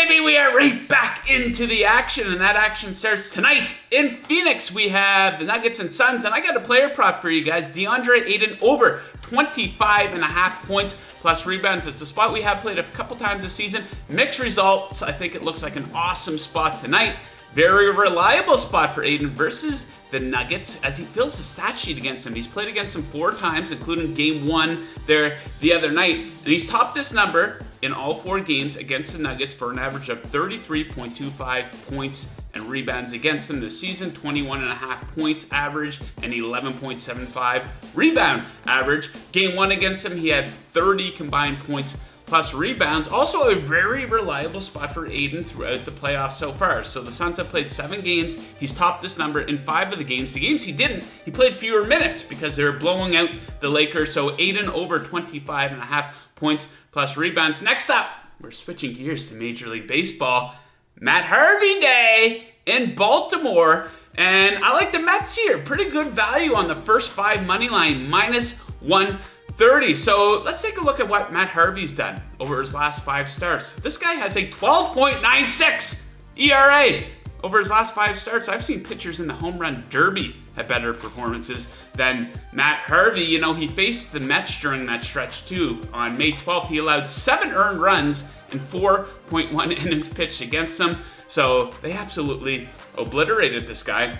baby, we are right back into the action, and that action starts tonight in Phoenix. We have the Nuggets and Suns, and I got a player prop for you guys. DeAndre Ayton over 25.5 points plus rebounds. It's a spot we have played a couple times this season. Mixed results. I think it looks like an awesome spot tonight. Very reliable spot for Ayton versus the Nuggets as he fills the stat sheet against them. He's played against them 4 times, including game 1 there the other night. And he's topped this number in all 4 games against the Nuggets for an average of 33.25 points and rebounds against them this season. 21.5 points average and 11.75 rebound average. Game 1 against them, he had 30 combined points plus rebounds. Also a very reliable spot for Ayton throughout the playoffs so far. So the Suns have played 7 games. He's topped this number in 5 of the games. The games he didn't, he played fewer minutes because they were blowing out the Lakers. So Ayton over 25.5 points plus rebounds. Next up, we're switching gears to Major League Baseball. Matt Harvey Day in Baltimore. And I like the Mets here. Pretty good value on the first 5 money line, -130. So let's take a look at what Matt Harvey's done over his last 5 starts. This guy has a 12.96 ERA over his last 5 starts. I've seen pitchers in the home run derby have better performances than Matt Harvey. You know, he faced the Mets during that stretch too. On May 12th, he allowed 7 earned runs in 4.1 innings pitched against them. So they absolutely obliterated this guy.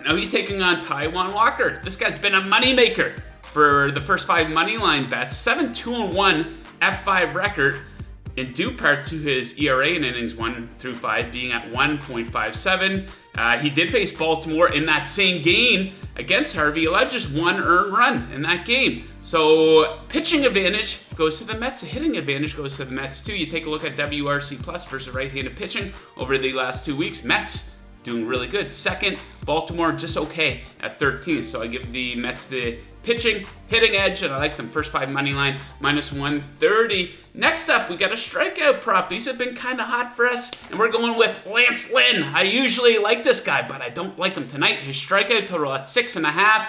Now he's taking on Taijuan Walker. This guy's been a moneymaker for the first 5 money line bets. 7-2-1 F5 record, in due part to his ERA in innings 1 through 5 being at 1.57. He did face Baltimore in that same game against Harvey. He allowed just 1 earned run in that game. So pitching advantage goes to the Mets. The hitting advantage goes to the Mets too. You take a look at WRC plus versus right-handed pitching over the last 2 weeks. Mets doing really good. Second, Baltimore just okay at 13th. So I give the Mets the pitching, hitting edge, and I like them first 5 money line, -130. Next up, we got a strikeout prop. These have been kind of hot for us, and we're going with Lynn. I usually like this guy, but I don't like him tonight. His strikeout total at 6.5,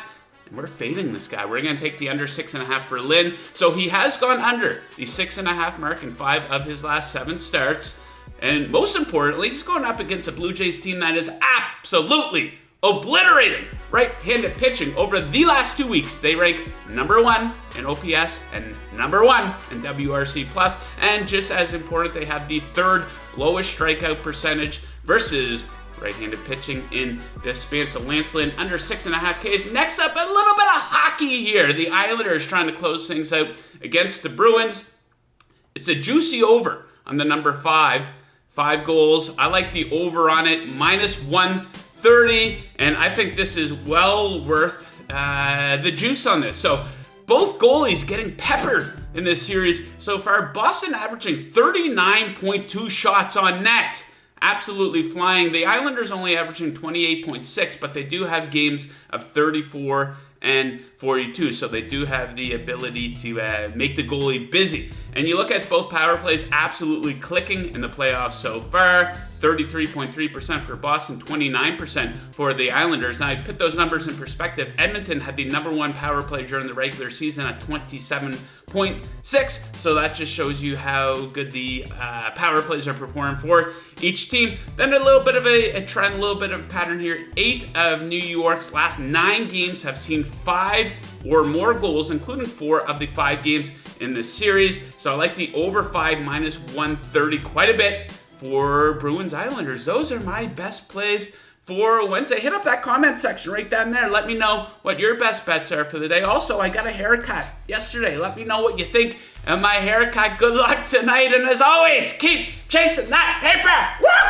and we're fading this guy. We're going to take the under 6.5 for Lynn. So he has gone under the 6.5 mark in 5 of his last 7 starts. And most importantly, he's going up against a Blue Jays team that is absolutely obliterating right-handed pitching over the last 2 weeks. They rank number 1 in OPS and number 1 in WRC plus, and just as important, they have the 3rd lowest strikeout percentage versus right-handed pitching in this span. So Lance Lynn under 6.5 Ks. Next up, a little bit of hockey here. The Islanders trying to close things out against the Bruins. It's a juicy over on the number 5 goals. I like the over on it, -130, and I think this is well worth the juice on this. So both goalies getting peppered in this series so far. Boston averaging 39.2 shots on net. Absolutely flying. The Islanders only averaging 28.6, but they do have games of 34 and 42, so they do have the ability to make the goalie busy. And you look at both power plays absolutely clicking in the playoffs so far. 33.3% for Boston, 29% for the Islanders. Now, I put those numbers in perspective. Edmonton had the number 1 power play during the regular season at 27.6, so that just shows you how good the power plays are performing for each team. Then a little bit of a trend, a little bit of a pattern here. 8 of New York's last 9 games have seen 5 or more goals, including 4 of the 5 games in this series. So I like the over 5 -130 quite a bit for Bruins Islanders. Those are my best plays for Wednesday. Hit up that comment section right down there. Let me know what your best bets are for the day. Also, I got a haircut yesterday. Let me know what you think of my haircut. Good luck tonight, and as always, keep chasing that paper. Woo!